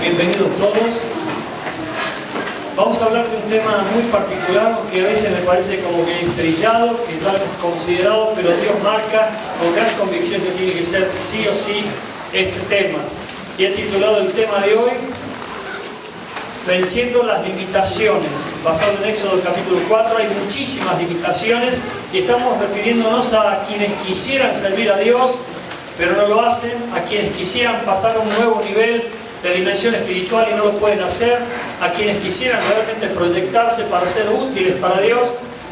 Bienvenidos todos. Vamos a hablar de un tema muy particular que a veces me parece como que es trillado, que ya lo hemos considerado, pero Dios marca con gran convicción que tiene que ser sí o sí este tema. Y he titulado el tema de hoy Venciendo las limitaciones, basado en Éxodo capítulo 4. Hay muchísimas limitaciones y estamos refiriéndonos a quienes quisieran servir a Dios, pero no lo hacen, a quienes quisieran pasar a un nuevo nivel de dimensión espiritual y no lo pueden hacer, a quienes quisieran realmente proyectarse para ser útiles para Dios,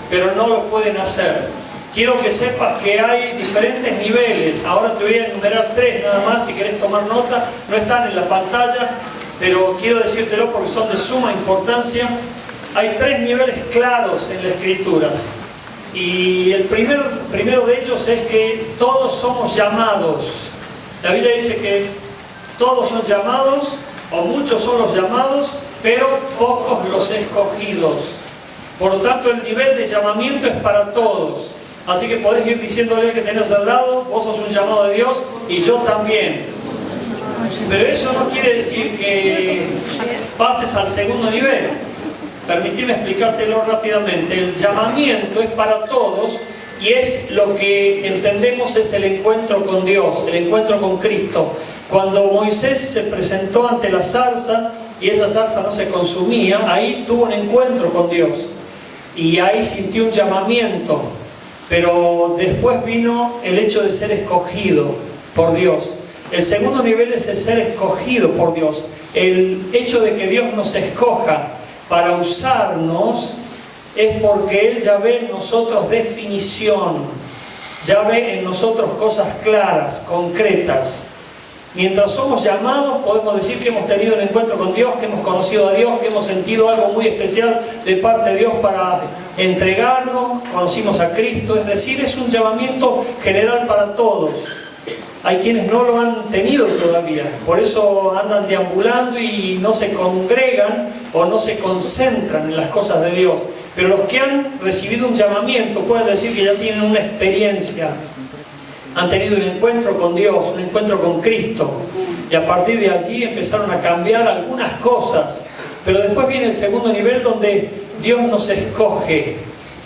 pero no lo pueden hacer. Quiero que sepas que hay diferentes niveles. Ahora te voy a enumerar 3 nada más, si querés tomar nota. No están en la pantalla, pero quiero decírtelo porque son de suma importancia. Hay 3 niveles claros en las Escrituras. Y el primero de ellos es que todos somos llamados. La Biblia dice que todos son llamados, o muchos son los llamados, pero pocos los escogidos. Por lo tanto, el nivel de llamamiento es para todos. Así que podés ir diciéndole que tenés al lado, vos sos un llamado de Dios y yo también. Pero eso no quiere decir que pases al segundo nivel. Permitime explicártelo rápidamente. El llamamiento es para todos y es lo que entendemos es el encuentro con Dios, el encuentro con Cristo. Cuando Moisés se presentó ante la zarza y esa zarza no se consumía, ahí tuvo un encuentro con Dios y ahí sintió un llamamiento. Pero después vino el hecho de ser escogido por Dios. El segundo nivel es el ser escogido por Dios. El hecho de que Dios nos escoja para usarnos es porque Él ya ve en nosotros definición, ya ve en nosotros cosas claras, concretas. Mientras somos llamados, podemos decir que hemos tenido un encuentro con Dios, que hemos conocido a Dios, que hemos sentido algo muy especial de parte de Dios para entregarnos, conocimos a Cristo, es decir, es un llamamiento general para todos. Hay quienes no lo han tenido todavía, por eso andan deambulando y no se congregan o no se concentran en las cosas de Dios. Pero los que han recibido un llamamiento pueden decir que ya tienen una experiencia. Han tenido un encuentro con Dios, un encuentro con Cristo. Y a partir de allí empezaron a cambiar algunas cosas. Pero después viene el segundo nivel donde Dios nos escoge.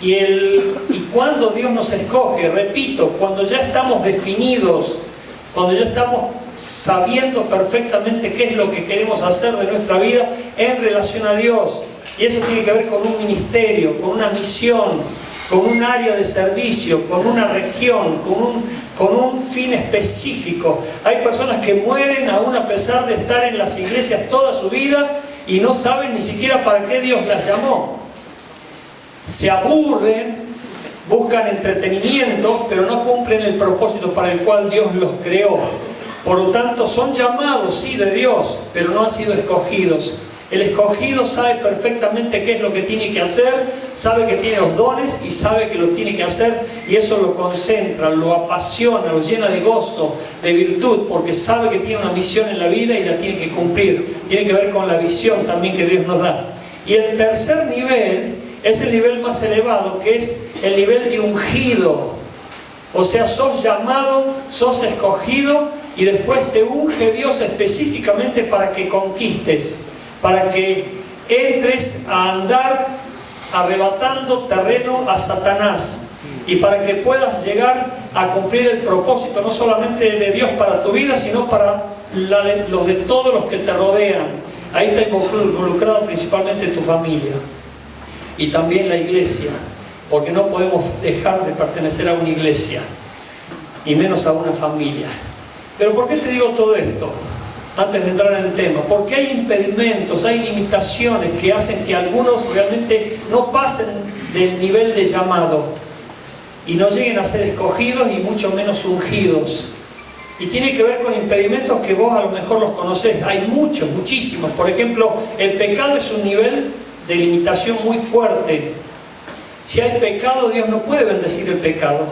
Y cuando Dios nos escoge, repito, cuando ya estamos definidos, cuando ya estamos sabiendo perfectamente qué es lo que queremos hacer de nuestra vida en relación a Dios. Y eso tiene que ver con un ministerio, con una misión, con un área de servicio, con una región, con un fin específico. Hay personas que mueren aún a pesar de estar en las iglesias toda su vida y no saben ni siquiera para qué Dios las llamó. Se aburren, buscan entretenimiento, pero no cumplen el propósito para el cual Dios los creó. Por lo tanto, son llamados, sí, de Dios, pero no han sido escogidos. El escogido sabe perfectamente qué es lo que tiene que hacer, sabe que tiene los dones y sabe que lo tiene que hacer, y eso lo concentra, lo apasiona, lo llena de gozo, de virtud, porque sabe que tiene una misión en la vida y la tiene que cumplir. Tiene que ver con la visión también que Dios nos da. Y el tercer nivel es el nivel más elevado, que es el nivel de ungido. O sea, sos llamado, sos escogido y después te unge Dios específicamente para que conquistes, para que entres a andar arrebatando terreno a Satanás y para que puedas llegar a cumplir el propósito no solamente de Dios para tu vida, sino para los de todos los que te rodean. Ahí está involucrado principalmente tu familia y también la iglesia, porque no podemos dejar de pertenecer a una iglesia y menos a una familia. Pero ¿por qué te digo todo esto? Antes de entrar en el tema, porque hay impedimentos, hay limitaciones que hacen que algunos realmente no pasen del nivel de llamado y no lleguen a ser escogidos y mucho menos ungidos. Y tiene que ver con impedimentos que vos a lo mejor los conocés. Hay muchos, muchísimos. Por ejemplo, el pecado es un nivel de limitación muy fuerte. Si hay pecado, Dios no puede bendecir el pecado.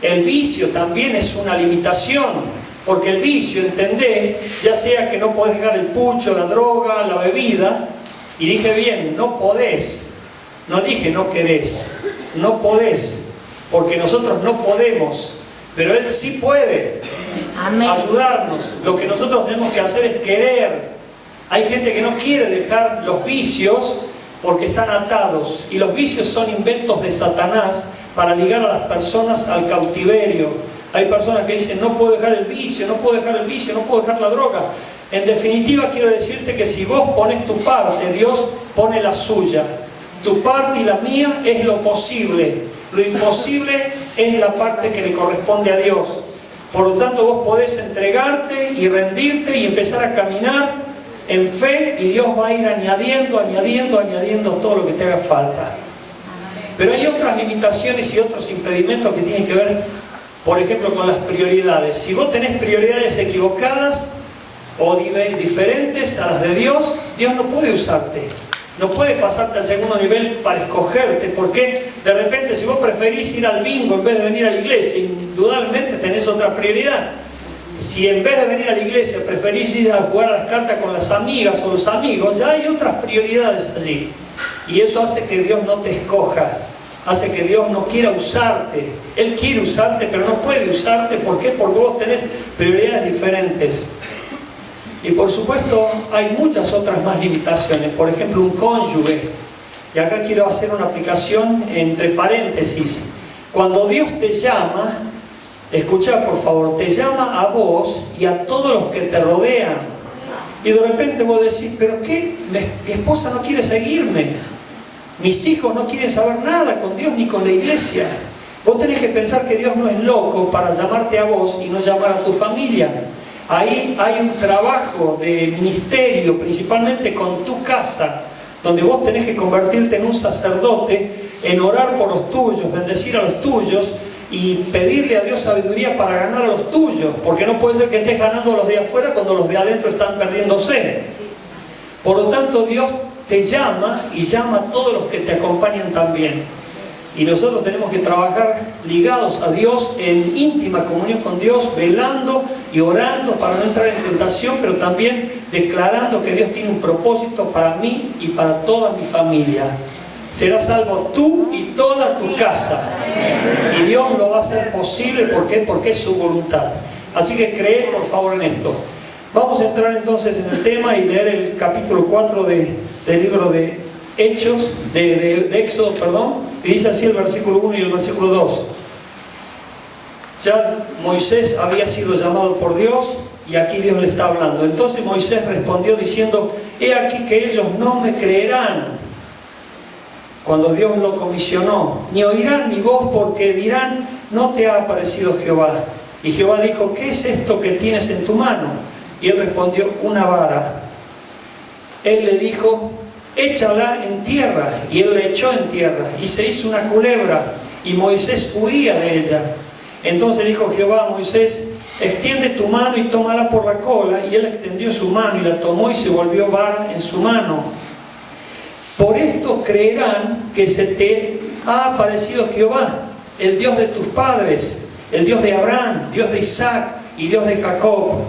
El vicio también es una limitación. Porque el vicio, entendés, ya sea que no podés dejar el pucho, la droga, la bebida, y dije bien, no podés, no dije no querés, no podés, porque nosotros no podemos, pero Él sí puede. Amén. Ayudarnos. Lo que nosotros tenemos que hacer es querer Hay gente que no quiere dejar los vicios porque están atados, y los vicios son inventos de Satanás para ligar a las personas al cautiverio. Hay personas que dicen, no puedo dejar el vicio, no puedo dejar el vicio, no puedo dejar la droga. En definitiva, quiero decirte que si vos pones tu parte, Dios pone la suya. Tu parte y la mía es lo posible. Lo imposible es la parte que le corresponde a Dios. Por lo tanto, vos podés entregarte y rendirte y empezar a caminar en fe, y Dios va a ir añadiendo todo lo que te haga falta. Pero hay otras limitaciones y otros impedimentos que tienen que ver, por ejemplo, con las prioridades. Si vos tenés prioridades equivocadas o diferentes a las de Dios, Dios no puede usarte. No puede pasarte al segundo nivel para escogerte, porque de repente si vos preferís ir al bingo en vez de venir a la iglesia, indudablemente tenés otra prioridad. Si en vez de venir a la iglesia preferís ir a jugar a las cartas con las amigas o los amigos, ya hay otras prioridades allí. Y eso hace que Dios no te escoja, hace que Dios no quiera usarte. Él quiere usarte, pero no puede usarte. ¿Por qué? Porque vos tenés prioridades diferentes. Y por supuesto hay muchas otras más limitaciones. Por ejemplo, un cónyuge. Y acá quiero hacer una aplicación entre paréntesis. Cuando Dios te llama, escucha por favor, te llama a vos y a todos los que te rodean. Y de repente vos decís, ¿pero qué? Mi esposa no quiere seguirme. Mis hijos no quieren saber nada con Dios ni con la iglesia. Vos tenés que pensar que Dios no es loco para llamarte a vos y no llamar a tu familia. Ahí hay un trabajo de ministerio, principalmente con tu casa, donde vos tenés que convertirte en un sacerdote, en orar por los tuyos, bendecir a los tuyos y pedirle a Dios sabiduría para ganar a los tuyos, porque no puede ser que estés ganando a los de afuera cuando los de adentro están perdiéndose. Por lo tanto, Dios te llama y llama a todos los que te acompañan también. Y nosotros tenemos que trabajar ligados a Dios, en íntima comunión con Dios, velando y orando para no entrar en tentación, pero también declarando que Dios tiene un propósito para mí y para toda mi familia. Serás salvo tú y toda tu casa. Y Dios lo va a hacer posible. ¿Por qué? Porque es su voluntad. Así que cree por favor en esto. Vamos a entrar entonces en el tema y leer el capítulo 4 del libro de Hechos, de Éxodo, perdón, y dice así el versículo 1 y el versículo 2. Ya Moisés había sido llamado por Dios y aquí Dios le está hablando. Entonces Moisés respondió diciendo, he aquí que ellos no me creerán cuando Dios lo comisionó, ni oirán mi voz porque dirán, no te ha aparecido Jehová. Y Jehová dijo, ¿qué es esto que tienes en tu mano? Y él respondió, una vara. Él le dijo, échala en tierra. Y él la echó en tierra y se hizo una culebra y Moisés huía de ella. Entonces dijo Jehová a Moisés, extiende tu mano y tómala por la cola. Y él extendió su mano y la tomó y se volvió vara en su mano. Por esto creerán que se te ha aparecido Jehová, el Dios de tus padres, el Dios de Abraham, Dios de Isaac y Dios de Jacob.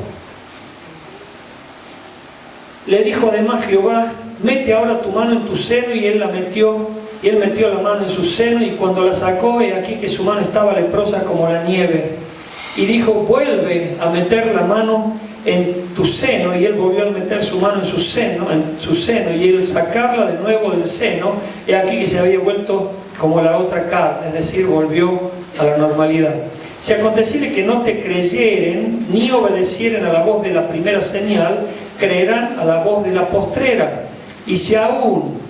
Le dijo además Jehová, mete ahora tu mano en tu seno, y él la metió, y él metió la mano en su seno, y cuando la sacó, he aquí que su mano estaba leprosa como la nieve. Y dijo, vuelve a meter la mano en tu seno, y él volvió a meter su mano en su seno, y él sacarla de nuevo del seno, he aquí que se había vuelto como la otra carne, es decir, volvió a la normalidad. Si aconteciere que no te creyeren, ni obedecieren a la voz de la primera señal, creerán a la voz de la postrera. Y si aún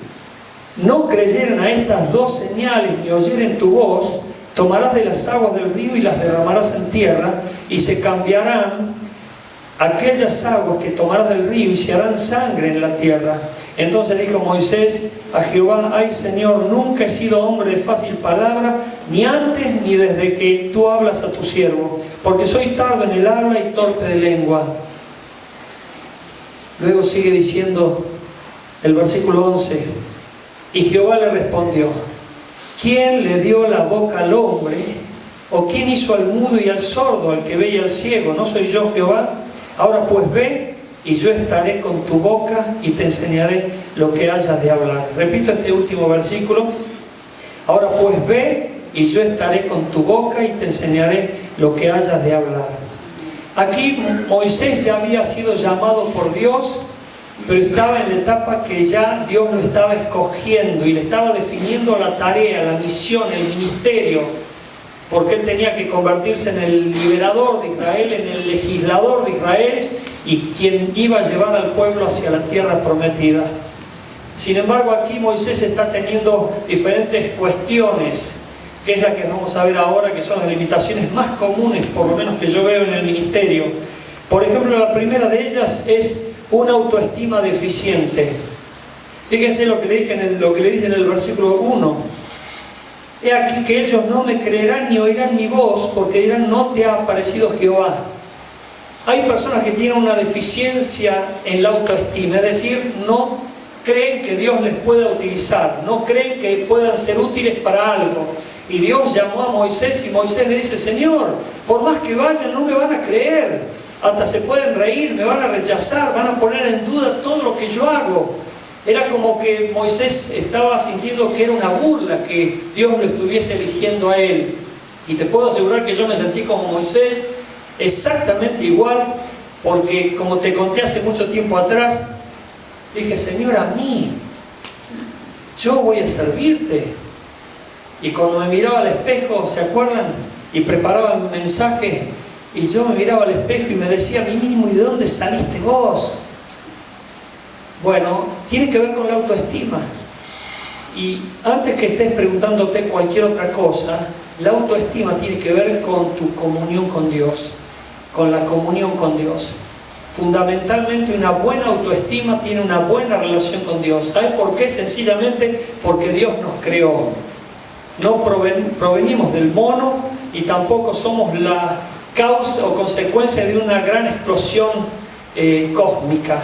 no creyeren a estas dos señales, ni oyeren tu voz, tomarás de las aguas del río y las derramarás en tierra, y se cambiarán aquellas aguas que tomarás del río y se harán sangre en la tierra. Entonces dijo Moisés a Jehová, ay Señor, nunca he sido hombre de fácil palabra, ni antes ni desde que tú hablas a tu siervo, porque soy tardo en el habla y torpe de lengua. Luego sigue diciendo el versículo 11, y Jehová le respondió, ¿quién le dio la boca al hombre? ¿O quién hizo al mudo y al sordo, al que ve y al ciego? ¿No soy yo Jehová? Ahora pues ve, y yo estaré con tu boca y te enseñaré lo que hayas de hablar. Repito este último versículo. Ahora pues ve, y yo estaré con tu boca y te enseñaré lo que hayas de hablar. Aquí Moisés ya había sido llamado por Dios pero estaba en la etapa que ya Dios lo estaba escogiendo y le estaba definiendo la tarea, la misión, el ministerio, porque él tenía que convertirse en el liberador de Israel, en el legislador de Israel y quien iba a llevar al pueblo hacia la tierra prometida. Sin embargo, aquí Moisés está teniendo diferentes cuestiones, que es la que vamos a ver ahora, que son las limitaciones más comunes, por lo menos que yo veo en el ministerio. Por ejemplo, la primera de ellas es una autoestima deficiente. Fíjense lo que le dice en el versículo 1. He aquí que ellos no me creerán ni oirán mi voz, porque dirán, no te ha aparecido Jehová. Hay personas que tienen una deficiencia en la autoestima, es decir, no creen que Dios les pueda utilizar, no creen que puedan ser útiles para algo. Y Dios llamó a Moisés y Moisés le dice, Señor, por más que vayan no me van a creer, hasta se pueden reír, me van a rechazar, van a poner en duda todo lo que yo hago. Era como que Moisés estaba sintiendo que era una burla que Dios lo estuviese eligiendo a él. Y te puedo asegurar que yo me sentí como Moisés exactamente igual, porque como te conté hace mucho tiempo atrás, dije, Señor, a mí, yo voy a servirte. Y cuando me miraba al espejo, ¿se acuerdan? Y preparaba mi mensaje, y yo me miraba al espejo y me decía a mí mismo, ¿y de dónde saliste vos? Bueno, tiene que ver con la autoestima. Y antes que estés preguntándote cualquier otra cosa, la autoestima tiene que ver con tu comunión con Dios, con la comunión con Dios. Fundamentalmente una buena autoestima tiene una buena relación con Dios. ¿Sabes por qué? Sencillamente porque Dios nos creó. No provenimos del mono y tampoco somos la causa o consecuencia de una gran explosión cósmica.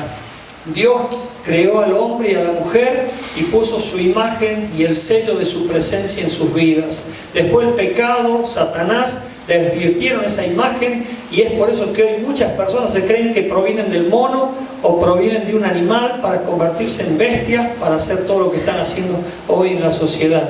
Dios creó al hombre y a la mujer y puso su imagen y el sello de su presencia en sus vidas. Después el pecado, Satanás, desvirtieron esa imagen y es por eso que hoy muchas personas se creen que provienen del mono o provienen de un animal para convertirse en bestias, para hacer todo lo que están haciendo hoy en la sociedad.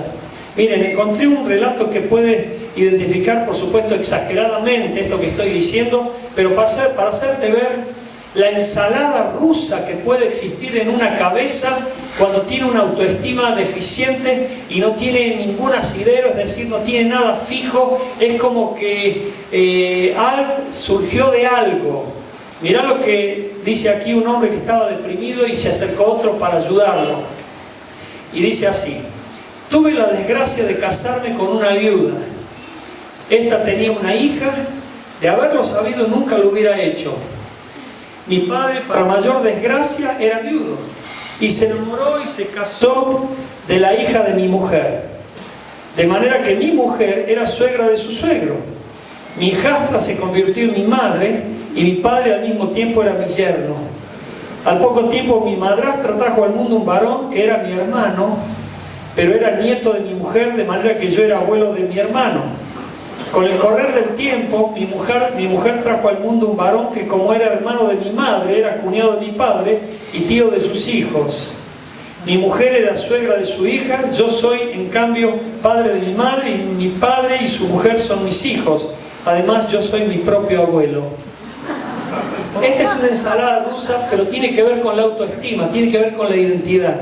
Miren, encontré un relato que puede identificar, por supuesto, exageradamente esto que estoy diciendo, pero para hacerte ver la ensalada rusa que puede existir en una cabeza cuando tiene una autoestima deficiente y no tiene ningún asidero, es decir, no tiene nada fijo, es como que surgió de algo. Mirá lo que dice aquí un hombre que estaba deprimido y se acercó otro para ayudarlo. Y dice así: tuve la desgracia de casarme con una viuda. Esta tenía una hija, de haberlo sabido nunca lo hubiera hecho. Mi padre, para mayor desgracia, era viudo y se enamoró y se casó de la hija de mi mujer. De manera que mi mujer era suegra de su suegro. Mi hijastra se convirtió en mi madre y mi padre al mismo tiempo era mi yerno. Al poco tiempo mi madrastra trajo al mundo un varón que era mi hermano, pero era nieto de mi mujer, de manera que yo era abuelo de mi hermano. Con el correr del tiempo, mi mujer trajo al mundo un varón que, como era hermano de mi madre, era cuñado de mi padre y tío de sus hijos. Mi mujer era suegra de su hija, yo soy, en cambio, padre de mi madre, y mi padre y su mujer son mis hijos. Además, yo soy mi propio abuelo. Esta es una ensalada rusa, pero tiene que ver con la autoestima, tiene que ver con la identidad.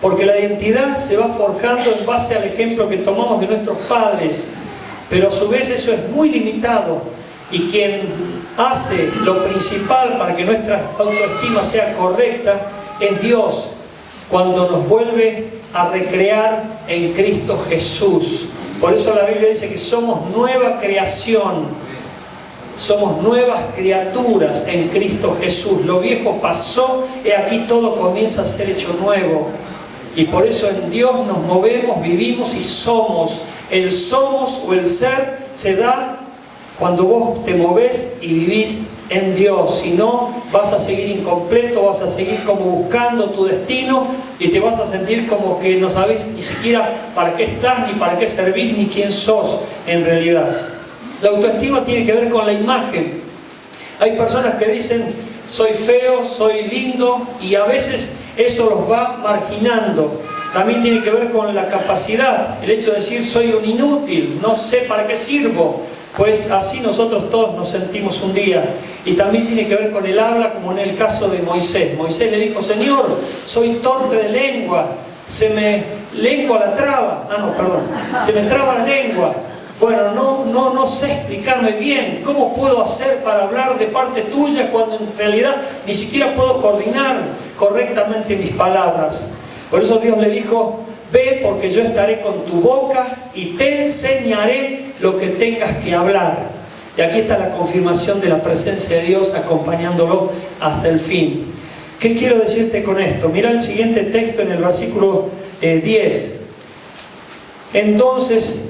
Porque la identidad se va forjando en base al ejemplo que tomamos de nuestros padres. Pero a su vez eso es muy limitado y quien hace lo principal para que nuestra autoestima sea correcta es Dios, cuando nos vuelve a recrear en Cristo Jesús. Por eso la Biblia dice que somos nueva creación, somos nuevas criaturas en Cristo Jesús. Lo viejo pasó y aquí todo comienza a ser hecho nuevo. Y por eso en Dios nos movemos, vivimos y somos. El somos o el ser se da cuando vos te movés y vivís en Dios. Si no, vas a seguir incompleto, vas a seguir como buscando tu destino y te vas a sentir como que no sabés ni siquiera para qué estás, ni para qué servís, ni quién sos en realidad. La autoestima tiene que ver con la imagen. Hay personas que dicen, soy feo, soy lindo, y a veces eso los va marginando. También tiene que ver con la capacidad, el hecho de decir soy un inútil, no sé para qué sirvo. Pues así nosotros todos nos sentimos un día. Y también tiene que ver con el habla, como en el caso de Moisés. Moisés le dijo: Señor, soy torpe de lengua, se me lengua la traba. Se me traba la lengua. Bueno, no sé explicarme bien cómo puedo hacer para hablar de parte tuya cuando en realidad ni siquiera puedo coordinar correctamente mis palabras. Por eso Dios le dijo: ve, porque yo estaré con tu boca y te enseñaré lo que tengas que hablar. Y aquí está la confirmación de la presencia de Dios acompañándolo hasta el fin. ¿Qué quiero decirte con esto? Mira el siguiente texto en el versículo 10. Entonces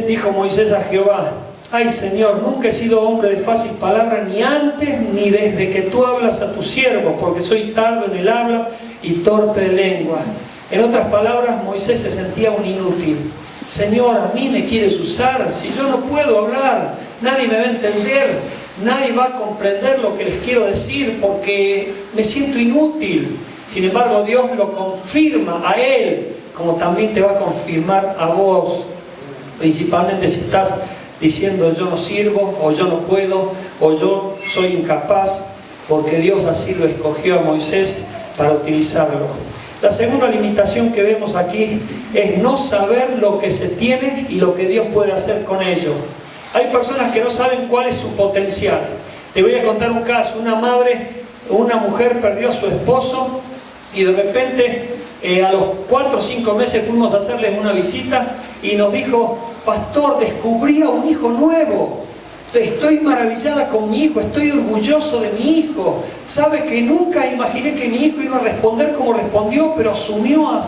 dijo Moisés a Jehová: ay Señor, nunca he sido hombre de fácil palabra, ni antes ni desde que tú hablas a tu siervo, porque soy tardo en el habla y torpe de lengua. En otras palabras, Moisés se sentía un inútil. Señor, a mí me quieres usar, si yo no puedo hablar, nadie me va a entender, nadie va a comprender lo que les quiero decir, porque me siento inútil. Sin embargo, Dios lo confirma a él, como también te va a confirmar a vos, principalmente si estás diciendo yo no sirvo, o yo no puedo, o yo soy incapaz, porque Dios así lo escogió a Moisés para utilizarlo. La segunda limitación que vemos aquí es no saber lo que se tiene y lo que Dios puede hacer con ello. Hay personas que no saben cuál es su potencial. Te voy a contar un caso. Una mujer perdió a su esposo y de repente a los 4 o 5 meses fuimos a hacerles una visita y nos dijo: pastor, descubrí a un hijo nuevo. Estoy maravillada con mi hijo, estoy orgulloso de mi hijo. Sabe que nunca imaginé que mi hijo iba a responder como respondió, pero asumió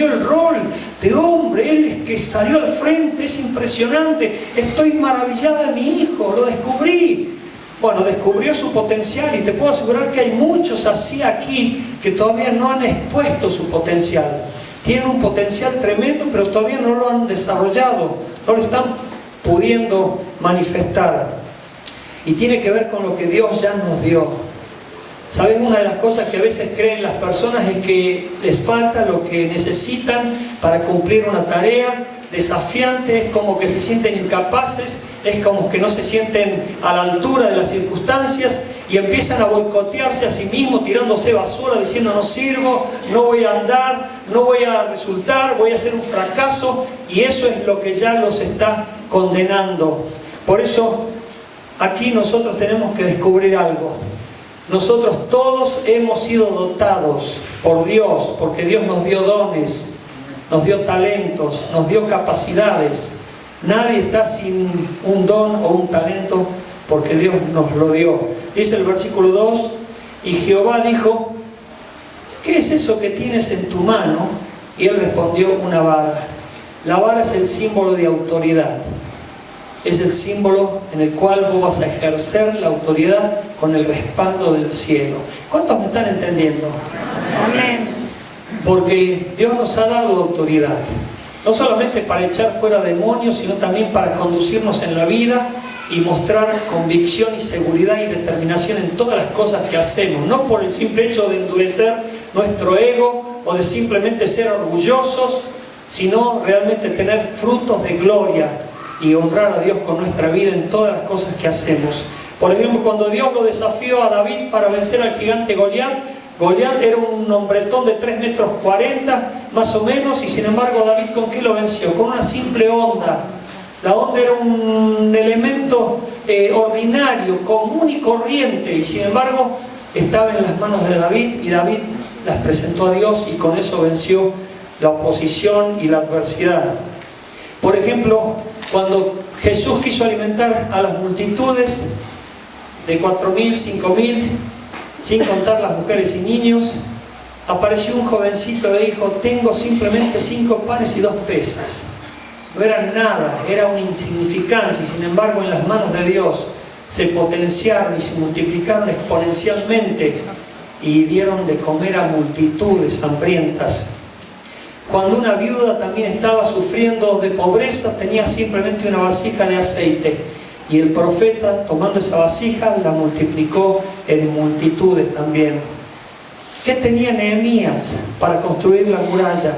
el rol de hombre. Él es que salió al frente, es impresionante. Estoy maravillada de mi hijo, lo descubrí. Bueno, descubrió su potencial y te puedo asegurar que hay muchos así aquí que todavía no han expuesto su potencial. Tienen un potencial tremendo, pero todavía no lo han desarrollado, no lo están pudiendo manifestar. Y tiene que ver con lo que Dios ya nos dio. ¿Sabes? Una de las cosas que a veces creen las personas es que les falta lo que necesitan para cumplir una tarea desafiante, es como que se sienten incapaces, es como que no se sienten a la altura de las circunstancias y empiezan a boicotearse a sí mismos, tirándose basura, diciendo no sirvo, no voy a andar, no voy a resultar, voy a ser un fracaso, y eso es lo que ya los está condenando. Por eso aquí nosotros tenemos que descubrir algo. Nosotros todos hemos sido dotados por Dios, porque Dios nos dio dones, nos dio talentos, nos dio capacidades. Nadie está sin un don o un talento, porque Dios nos lo dio. Dice el versículo 2: y Jehová dijo: ¿qué es eso que tienes en tu mano? Y él respondió: una vara. La vara es el símbolo de autoridad. Es el símbolo en el cual vos vas a ejercer la autoridad con el respaldo del cielo. ¿Cuántos me están entendiendo? Amén. Porque Dios nos ha dado autoridad, no solamente para echar fuera demonios, sino también para conducirnos en la vida y mostrar convicción y seguridad y determinación en todas las cosas que hacemos, no por el simple hecho de endurecer nuestro ego o de simplemente ser orgullosos, sino realmente tener frutos de gloria y honrar a Dios con nuestra vida en todas las cosas que hacemos. Por ejemplo, cuando Dios lo desafió a David para vencer al gigante Goliat, Goliat era un hombretón de 3 metros 40 más o menos, y sin embargo David, ¿con qué lo venció? Con una simple honda. La honda era un elemento ordinario, común y corriente, y sin embargo estaba en las manos de David, y David las presentó a Dios y con eso venció la oposición y la adversidad. Por ejemplo, cuando Jesús quiso alimentar a las multitudes de 4.000, 5.000, sin contar las mujeres y niños, apareció un jovencito y dijo: tengo simplemente 5 panes y 2 peces. No eran nada, era una insignificancia, y sin embargo en las manos de Dios se potenciaron y se multiplicaron exponencialmente y dieron de comer a multitudes hambrientas. Cuando una viuda también estaba sufriendo de pobreza, tenía simplemente una vasija de aceite, y el profeta, tomando esa vasija, la multiplicó en multitudes también. ¿Qué tenía Nehemías para construir la muralla?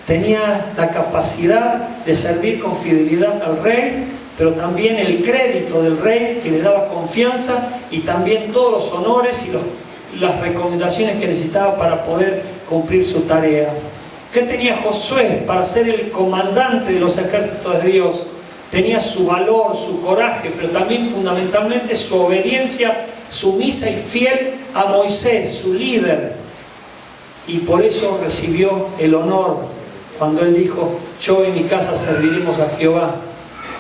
Tenía la capacidad de servir con fidelidad al rey, pero también el crédito del rey que le daba confianza y también todos los honores y las recomendaciones que necesitaba para poder cumplir su tarea. ¿Qué tenía Josué para ser el comandante de los ejércitos de Dios? Tenía su valor, su coraje, pero también fundamentalmente su obediencia sumisa y fiel a Moisés, su líder. Y por eso recibió el honor cuando él dijo: yo y mi casa serviremos a Jehová.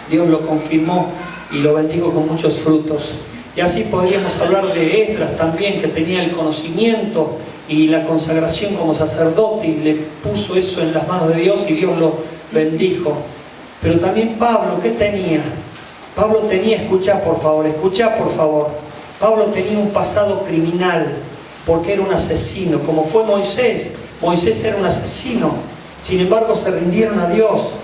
Dios lo confirmó y lo bendijo con muchos frutos. Y así podríamos hablar de Esdras también, que tenía el conocimiento y la consagración como sacerdote y le puso eso en las manos de Dios y Dios lo bendijo. Pero también Pablo, ¿qué tenía? Pablo tenía, escuchá por favor, Pablo tenía un pasado criminal porque era un asesino, como fue Moisés. Moisés era un asesino, sin embargo se rindieron a Dios,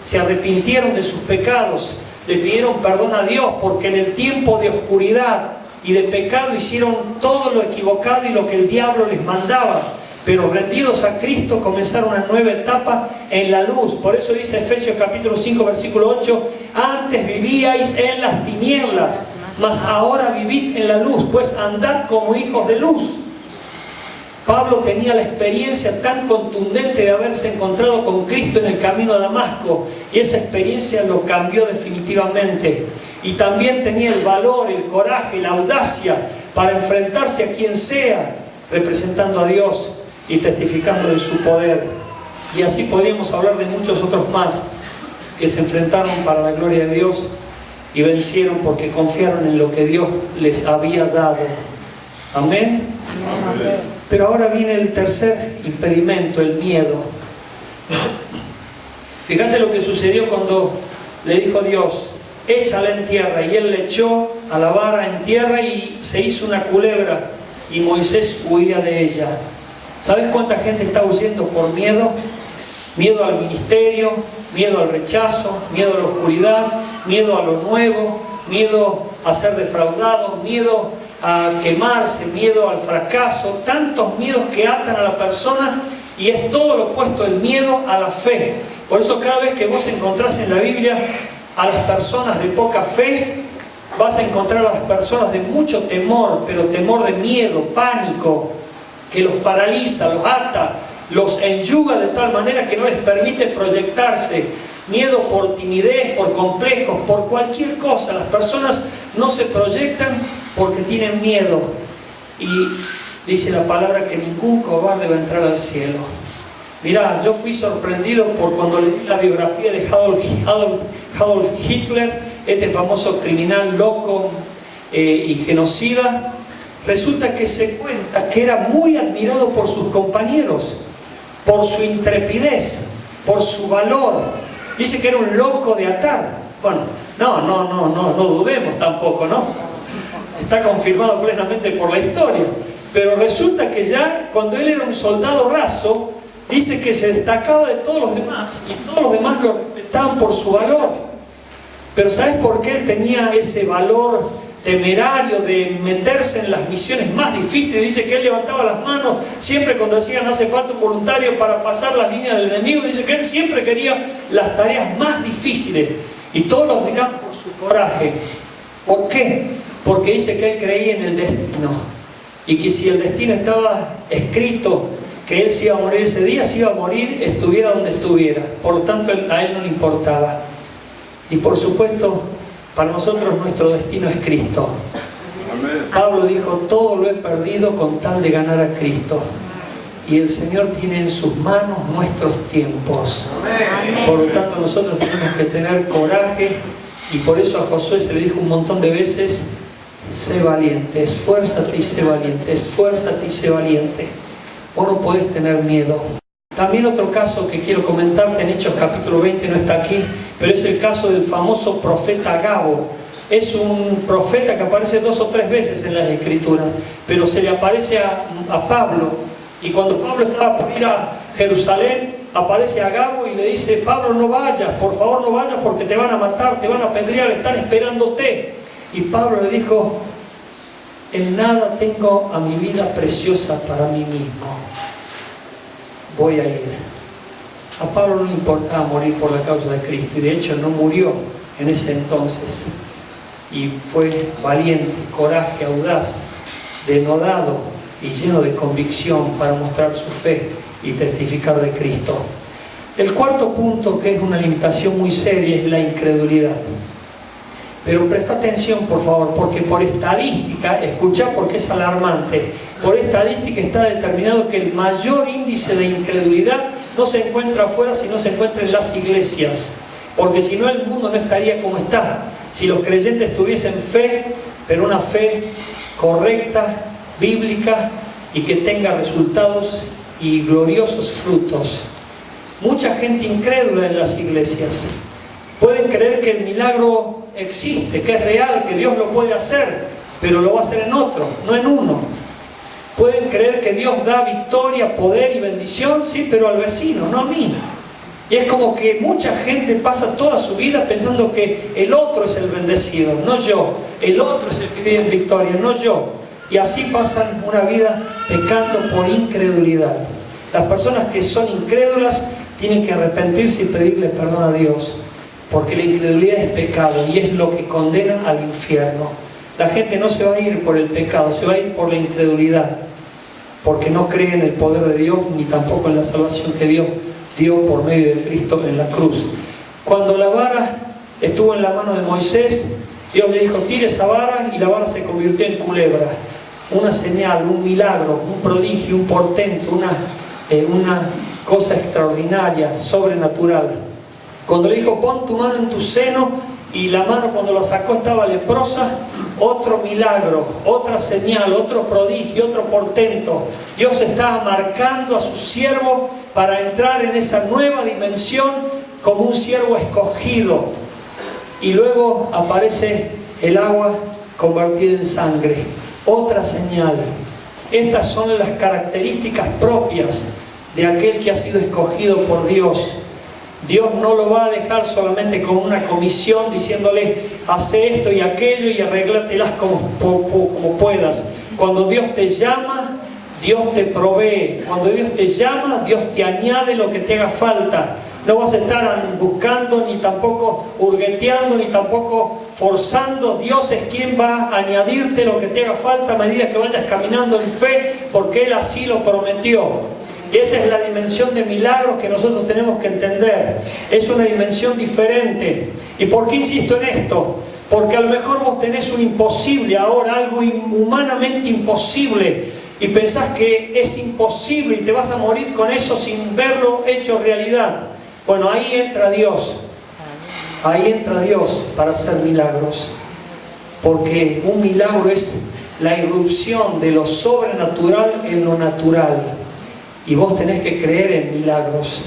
se arrepintieron de sus pecados, le pidieron perdón a Dios porque en el tiempo de oscuridad y de pecado hicieron todo lo equivocado y lo que el diablo les mandaba, pero rendidos a Cristo comenzaron una nueva etapa en la luz. Por eso dice Efesios capítulo 5 versículo 8: antes vivíais en las tinieblas, mas ahora vivid en la luz, pues andad como hijos de luz. Pablo tenía la experiencia tan contundente de haberse encontrado con Cristo en el camino a Damasco, y esa experiencia lo cambió definitivamente. Y también tenía el valor, el coraje, la audacia para enfrentarse a quien sea, representando a Dios y testificando de su poder. Y así podríamos hablar de muchos otros más que se enfrentaron para la gloria de Dios y vencieron porque confiaron en lo que Dios les había dado. Amén. Amén. Pero ahora viene el tercer impedimento, el miedo. Fíjate lo que sucedió cuando le dijo Dios: échala en tierra, y él le echó a la vara en tierra y se hizo una culebra y Moisés huía de ella. ¿Sabes cuánta gente está huyendo por miedo? Miedo al ministerio, miedo al rechazo, miedo a la oscuridad, miedo a lo nuevo, miedo a ser defraudado, miedo a quemarse, miedo al fracaso, tantos miedos que atan a la persona, y es todo lo opuesto el miedo a la fe. Por eso cada vez que vos encontrás en la Biblia a las personas de poca fe, vas a encontrar a las personas de mucho temor, pero temor de miedo, pánico, que los paraliza, los ata, los enyuga de tal manera que no les permite proyectarse. Miedo por timidez, por complejos, por cualquier cosa. Las personas no se proyectan porque tienen miedo. Y dice la palabra que ningún cobarde va a entrar al cielo. Mirá, yo fui sorprendido por cuando leí la biografía de Adolf Hitler, este famoso criminal loco y genocida. Resulta que se cuenta que era muy admirado por sus compañeros, por su intrepidez, por su valor. Dice que era un loco de atar. Bueno, no dudemos tampoco, ¿no? Está confirmado plenamente por la historia. Pero resulta que ya cuando él era un soldado raso, dice que se destacaba de todos los demás y todos los demás lo respetaban por su valor. Pero ¿sabes por qué él tenía ese valor temerario de meterse en las misiones más difíciles? Dice que él levantaba las manos siempre cuando decían hace falta un voluntario para pasar las líneas del enemigo. Dice que él siempre quería las tareas más difíciles y todos lo admiraban por su coraje. ¿Por qué? Porque dice que él creía en el destino y que si el destino estaba escrito que él se iba a morir ese día, se iba a morir, estuviera donde estuviera. Por lo tanto a él no le importaba. Y por supuesto, para nosotros nuestro destino es Cristo. Amén. Pablo dijo: todo lo he perdido con tal de ganar a Cristo. Y el Señor tiene en sus manos nuestros tiempos. Amén. Por lo tanto nosotros tenemos que tener coraje, y por eso a Josué se le dijo un montón de veces: sé valiente, esfuérzate y sé valiente, esfuérzate y sé valiente. Vos no podés tener miedo. También otro caso que quiero comentarte en Hechos capítulo 20, no está aquí, pero es el caso del famoso profeta Agabo. Es un profeta que aparece 2 o 3 veces en las Escrituras, pero se le aparece a Pablo, y cuando Pablo estaba por ir a Jerusalén, aparece Agabo y le dice: Pablo, no vayas, por favor no vayas porque te van a matar, te van a apedrear, están esperándote. Y Pablo le dijo: en nada tengo a mi vida preciosa para mí mismo, voy a ir. A Pablo no le importaba morir por la causa de Cristo, y de hecho no murió, en ese entonces. Y fue valiente, coraje, audaz, denodado y lleno de convicción para mostrar su fe y testificar de Cristo. El cuarto punto, que es una limitación muy seria, es la incredulidad. Pero presta atención, por favor, porque por estadística, escucha porque es alarmante, por estadística está determinado que el mayor índice de incredulidad no se encuentra afuera, sino se encuentra en las iglesias. Porque si no, el mundo no estaría como está. Si los creyentes tuviesen fe, pero una fe correcta, bíblica, y que tenga resultados y gloriosos frutos. Mucha gente incrédula en las iglesias. Pueden creer que el milagro existe, que es real, que Dios lo puede hacer, pero lo va a hacer en otro, no en uno. Pueden creer que Dios da victoria, poder y bendición, sí, pero al vecino, no a mí. Y es como que mucha gente pasa toda su vida pensando que el otro es el bendecido, no yo. El otro es el que vive en victoria, no yo. Y así pasan una vida pecando por incredulidad. Las personas que son incrédulas tienen que arrepentirse y pedirle perdón a Dios, porque la incredulidad es pecado y es lo que condena al infierno. La gente no se va a ir por el pecado, se va a ir por la incredulidad, porque no cree en el poder de Dios ni tampoco en la salvación que Dios dio por medio de Cristo en la cruz. Cuando la vara estuvo en la mano de Moisés, Dios le dijo: tire esa vara, y la vara se convirtió en culebra. Una señal, un milagro, un prodigio, un portento, una cosa extraordinaria, sobrenatural. Cuando le dijo: pon tu mano en tu seno, y la mano cuando la sacó estaba leprosa, otro milagro, otra señal, otro prodigio, otro portento. Dios estaba marcando a su siervo para entrar en esa nueva dimensión como un siervo escogido. Y luego aparece el agua convertida en sangre, otra señal. Estas son las características propias de aquel que ha sido escogido por Dios. Dios no lo va a dejar solamente con una comisión diciéndole: hace esto y aquello y arréglatelas como puedas. Cuando Dios te llama, Dios te provee. Cuando Dios te llama, Dios te añade lo que te haga falta. No vas a estar buscando, ni tampoco hurgueteando, ni tampoco forzando. Dios es quien va a añadirte lo que te haga falta a medida que vayas caminando en fe, porque Él así lo prometió. Y esa es la dimensión de milagros que nosotros tenemos que entender. Es una dimensión diferente. ¿Y por qué insisto en esto? Porque a lo mejor vos tenés un imposible ahora, algo humanamente imposible, y pensás que es imposible y te vas a morir con eso sin verlo hecho realidad. Bueno, ahí entra Dios. Ahí entra Dios para hacer milagros. Porque un milagro es la irrupción de lo sobrenatural en lo natural. Y vos tenés que creer en milagros.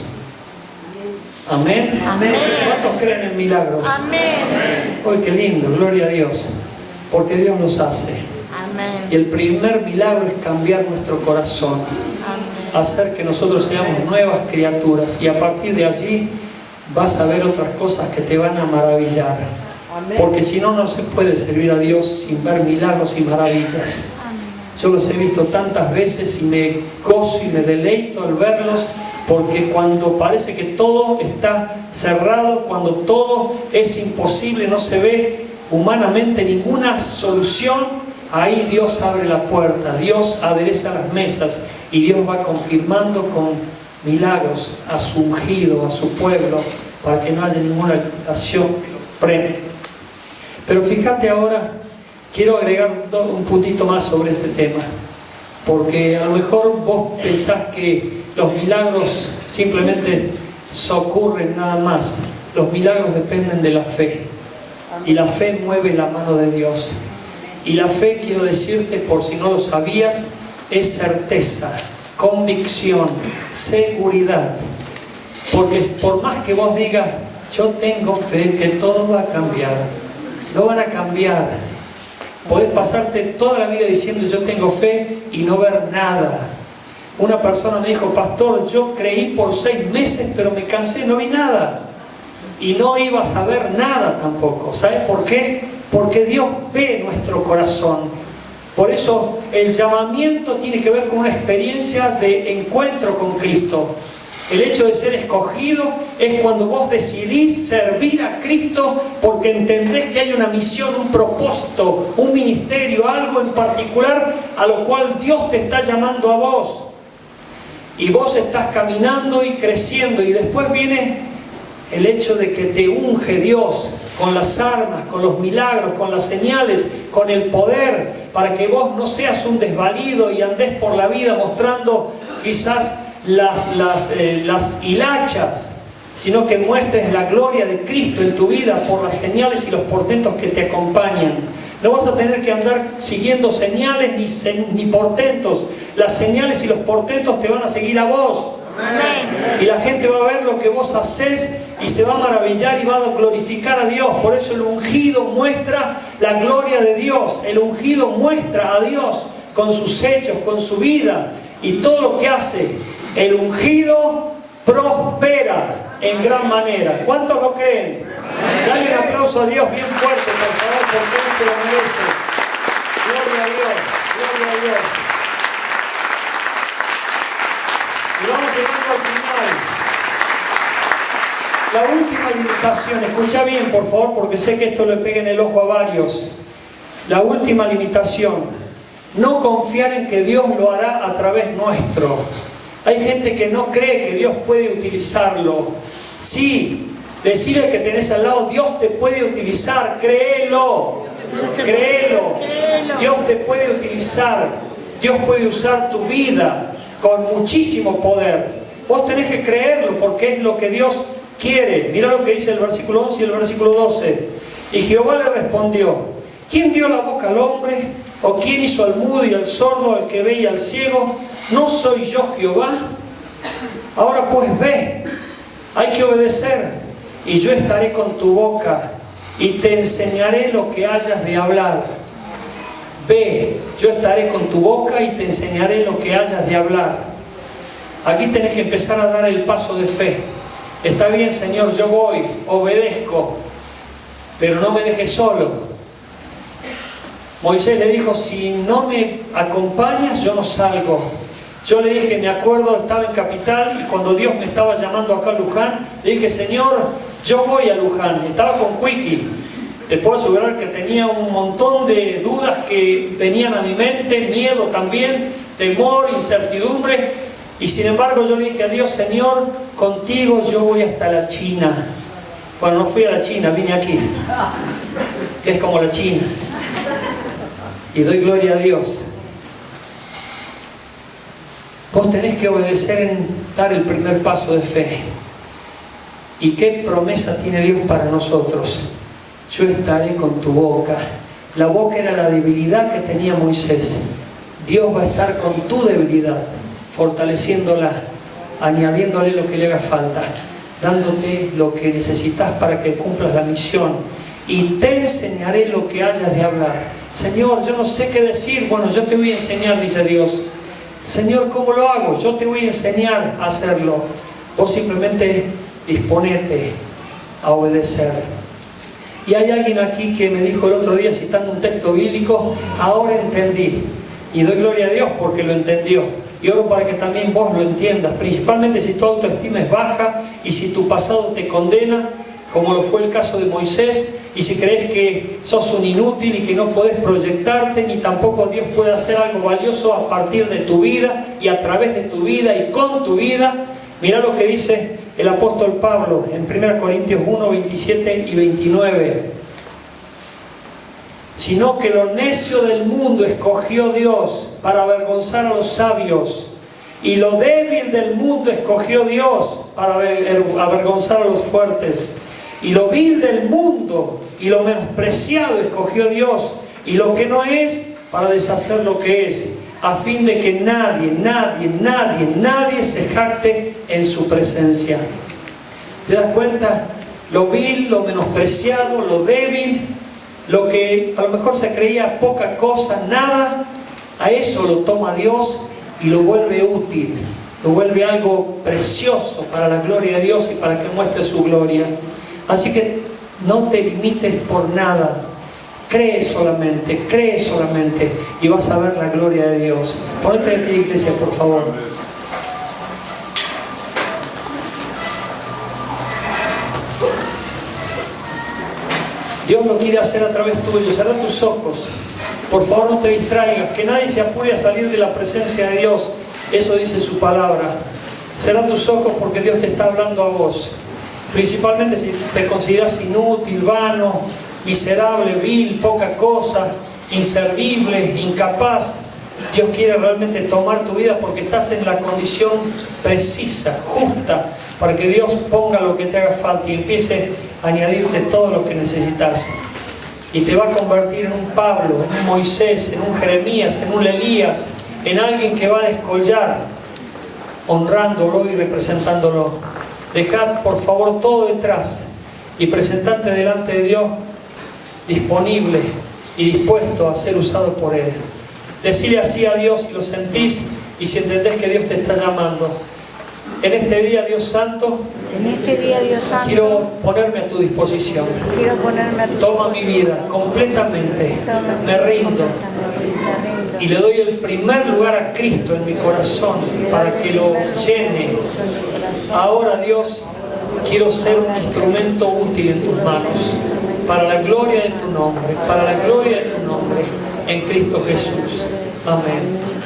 ¿Amén? Amén. ¿Cuántos creen en milagros? Amén. ¡Ay, qué lindo! Gloria a Dios. Porque Dios los hace. Amén. Y el primer milagro es cambiar nuestro corazón. Amén. Hacer que nosotros seamos nuevas criaturas. Y a partir de allí vas a ver otras cosas que te van a maravillar. Porque si no, no se puede servir a Dios sin ver milagros y maravillas. Yo los he visto tantas veces y me gozo y me deleito al verlos, porque cuando parece que todo está cerrado, cuando todo es imposible, no se ve humanamente ninguna solución, ahí Dios abre la puerta, Dios adereza las mesas y Dios va confirmando con milagros a su ungido, a su pueblo, para que no haya ninguna acción que lo frene. Pero fíjate ahora, quiero agregar un puntito más sobre este tema, porque a lo mejor vos pensás que los milagros simplemente ocurren nada más. Los milagros dependen de la fe, y la fe mueve la mano de Dios. Y la fe, quiero decirte, por si no lo sabías, es certeza, convicción, seguridad. Porque por más que vos digas: yo tengo fe que todo va a cambiar, no van a cambiar. Podés pasarte toda la vida diciendo: yo tengo fe, y no ver nada. Una persona me dijo: pastor, yo creí por 6 meses, pero me cansé, no vi nada. Y no ibas a ver nada tampoco. ¿Sabes por qué? Porque Dios ve nuestro corazón. Por eso el llamamiento tiene que ver con una experiencia de encuentro con Cristo. El hecho de ser escogido es cuando vos decidís servir a Cristo porque entendés que hay una misión, un propósito, un ministerio, algo en particular a lo cual Dios te está llamando a vos. Y vos estás caminando y creciendo, y después viene el hecho de que te unge Dios con las armas, con los milagros, con las señales, con el poder, para que vos no seas un desvalido y andés por la vida mostrando quizás las hilachas, sino que muestres la gloria de Cristo en tu vida por las señales y los portentos que te acompañan. No vas a tener que andar siguiendo señales ni portentos. Las señales y los portentos te van a seguir a vos. Amén. Y la gente va a ver lo que vos haces y se va a maravillar y va a glorificar a Dios. Por eso el ungido muestra la gloria de Dios. El ungido muestra a Dios con sus hechos, con su vida y todo lo que hace. El ungido prospera en gran manera. ¿Cuántos lo creen? Dale un aplauso a Dios bien fuerte, por favor, porque Él se lo merece. Gloria a Dios, gloria a Dios. Y vamos llegando al final. La última limitación, escucha bien por favor, porque sé que esto le pega en el ojo a varios. La última limitación, no confiar en que Dios lo hará a través nuestro. Hay gente que no cree que Dios puede utilizarlo. Sí, decirle que tenés al lado, Dios te puede utilizar, créelo, créelo. Dios te puede utilizar, Dios puede usar tu vida con muchísimo poder. Vos tenés que creerlo porque es lo que Dios quiere. Mira lo que dice el versículo 11 y el versículo 12. Y Jehová le respondió: ¿quién dio la boca al hombre? ¿O quién hizo al mudo y al sordo, al que ve y al ciego? ¿No soy yo Jehová? Ahora pues ve, hay que obedecer, y yo estaré con tu boca y te enseñaré lo que hayas de hablar. Ve, yo estaré con tu boca y te enseñaré lo que hayas de hablar. Aquí tenés que empezar a dar el paso de fe. Está bien, Señor, yo voy, obedezco, pero no me dejes solo. Moisés le dijo: si no me acompañas, yo no salgo. Yo le dije, me acuerdo, estaba en Capital y cuando Dios me estaba llamando acá a Luján, le dije: Señor, yo voy a Luján. Estaba con Quickie. Te puedo asegurar que tenía un montón de dudas que venían a mi mente, miedo también, temor, incertidumbre. Y sin embargo yo le dije a Dios: Señor, contigo yo voy hasta la China. Bueno, no fui a la China, vine aquí, que es como la China. Y doy gloria a Dios. Vos tenés que obedecer en dar el primer paso de fe. ¿Y qué promesa tiene Dios para nosotros? Yo estaré con tu boca. La boca era la debilidad que tenía Moisés. Dios va a estar con tu debilidad, fortaleciéndola, añadiéndole lo que le haga falta, dándote lo que necesitas para que cumplas la misión. Y te enseñaré lo que hayas de hablar. Señor, yo no sé qué decir. Bueno, yo te voy a enseñar, dice Dios. Señor, ¿cómo lo hago? Yo te voy a enseñar a hacerlo. Vos simplemente disponete a obedecer. Y hay alguien aquí que me dijo el otro día, citando un texto bíblico: ahora entendí. Y doy gloria a Dios porque lo entendió. Y oro para que también vos lo entiendas, principalmente si tu autoestima es baja y si tu pasado te condena, como lo fue el caso de Moisés, y si crees que sos un inútil y que no podés proyectarte, ni tampoco Dios puede hacer algo valioso a partir de tu vida y a través de tu vida y con tu vida. Mirá lo que dice el apóstol Pablo en 1 Corintios 1, 27 y 29. Sino que lo necio del mundo escogió Dios para avergonzar a los sabios, y lo débil del mundo escogió Dios para avergonzar a los fuertes. Y lo vil del mundo y lo menospreciado escogió Dios, y lo que no es, para deshacer lo que es, a fin de que nadie se jacte en su presencia. ¿Te das cuenta? Lo vil, lo menospreciado, lo débil, lo que a lo mejor se creía poca cosa, nada, a eso lo toma Dios y lo vuelve útil, lo vuelve algo precioso para la gloria de Dios y para que muestre su gloria. Así que no te limites por nada, cree solamente y vas a ver la gloria de Dios. Ponete de pie, iglesia, por favor. Dios lo quiere hacer a través tuyo. Cerra tus ojos. Por favor, no te distraigas. Que nadie se apure a salir de la presencia de Dios. Eso dice su palabra. Cerra tus ojos porque Dios te está hablando a vos. Principalmente si te consideras inútil, vano, miserable, vil, poca cosa, inservible, incapaz. Dios quiere realmente tomar tu vida porque estás en la condición precisa, justa, para que Dios ponga lo que te haga falta y empiece a añadirte todo lo que necesitas. Y te va a convertir en un Pablo, en un Moisés, en un Jeremías, en un Elías, en alguien que va a descollar, honrándolo y representándolo. Dejad por favor todo detrás y presentarte delante de Dios disponible y dispuesto a ser usado por Él. Decile así a Dios si lo sentís y si entendés que Dios te está llamando. En este día, Dios Santo, quiero ponerme a tu disposición. Toma mi vida completamente. Me rindo. Y le doy el primer lugar a Cristo en mi corazón para que lo llene. Ahora, Dios, quiero ser un instrumento útil en tus manos para la gloria de tu nombre, para la gloria de tu nombre, en Cristo Jesús. Amén.